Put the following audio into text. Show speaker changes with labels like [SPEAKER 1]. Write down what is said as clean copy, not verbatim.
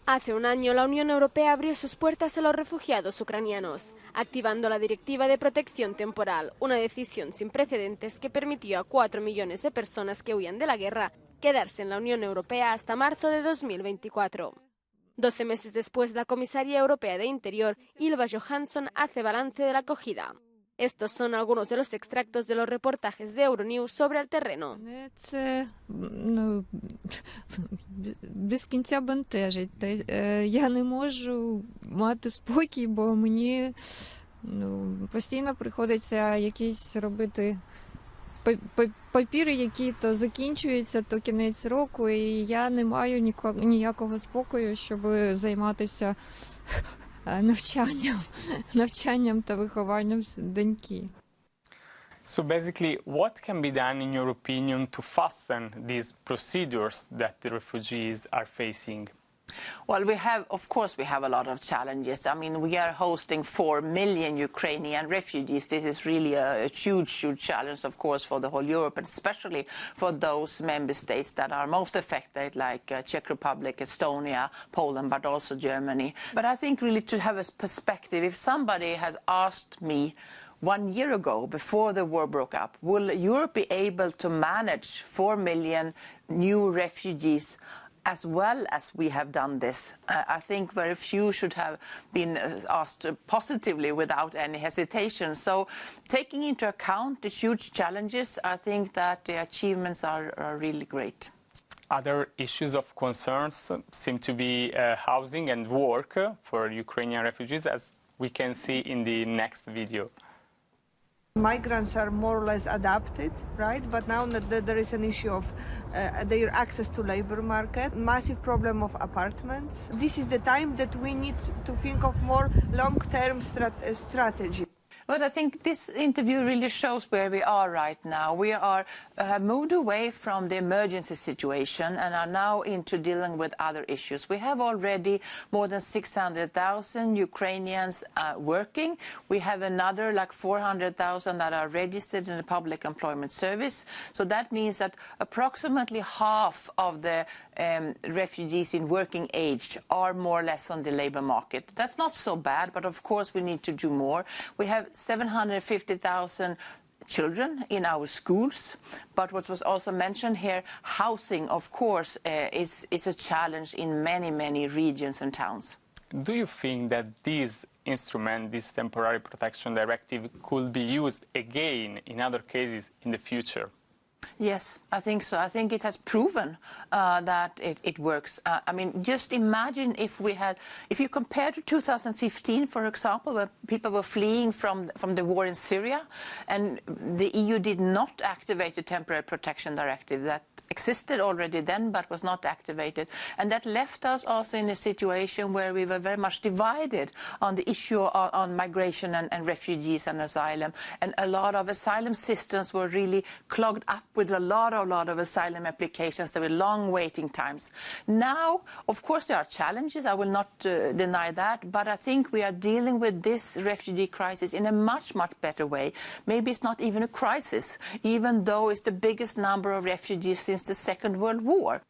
[SPEAKER 1] Hace un año la Unión Europea abrió sus puertas a los refugiados ucranianos, activando la directiva de protección temporal, una decisión sin precedentes que permitió a 4 millones de personas que huían de la guerra quedarse en la Unión Europea hasta marzo de 2024. 12 meses después, la comisaria europea de Interior, Ylva Johansson, hace balance de la acogida. Estos son algunos de los extractos de los reportajes de Euronews sobre el terreno.
[SPEAKER 2] Це без кінця бентежить. Я не можу мати спокій, бо мені постійно приходиться якісь робити папіри, які то закінчуються, то кінець року, і я не маю ніякого спокою, щоб займатися навчанням та вихованням доньки.
[SPEAKER 3] So basically, what can be done, in your opinion, to fasten these procedures that the refugees are facing?
[SPEAKER 4] Well, of course, we have a lot of challenges. I mean, we are hosting 4 million Ukrainian refugees. This is really a huge, huge challenge, of course, for the whole Europe, and especially for those member states that are most affected, like Czech Republic, Estonia, Poland, but also Germany. But I think really to have a perspective, if somebody has asked me 1 year ago, before the war broke up, will Europe be able to manage 4 million new refugees as well as we have done this? I think very few should have been asked positively without any hesitation. So taking into account the huge challenges, I think that the achievements are really great.
[SPEAKER 3] Other issues of concerns seem to be housing and work for Ukrainian refugees, as we can see in the next video.
[SPEAKER 5] Migrants are more or less adapted, right? But now there is an issue of their access to labor market, massive problem of apartments. This is the time that we need to think of more long-term strategy.
[SPEAKER 4] But I think this interview really shows where we are right now. We are moved away from the emergency situation and are now into dealing with other issues. We have already more than 600,000 Ukrainians working. We have another like 400,000 that are registered in the public employment service. So that means that approximately half of the refugees in working age are more or less on the labor market. That's not so bad, but of course we need to do more. We have 750,000 children in our schools, but what was also mentioned here, housing, of course, is a challenge in many, many regions and towns.
[SPEAKER 3] Do you think that this instrument, this temporary protection directive, could be used again in other cases in the future?
[SPEAKER 4] Yes, I think so. I think it has proven that it works. I mean, just imagine if you compare to 2015, for example, where people were fleeing from the war in Syria, and the EU did not activate the temporary protection directive that existed already then but was not activated. And that left us also in a situation where we were very much divided on the issue on migration and refugees and asylum. And a lot of asylum systems were really clogged up with a lot of asylum applications. There were long waiting times. Now, of course, there are challenges. I will not deny that. But I think we are dealing with this refugee crisis in a much, much better way. Maybe it's not even a crisis, even though it's the biggest number of refugees since the Second World War.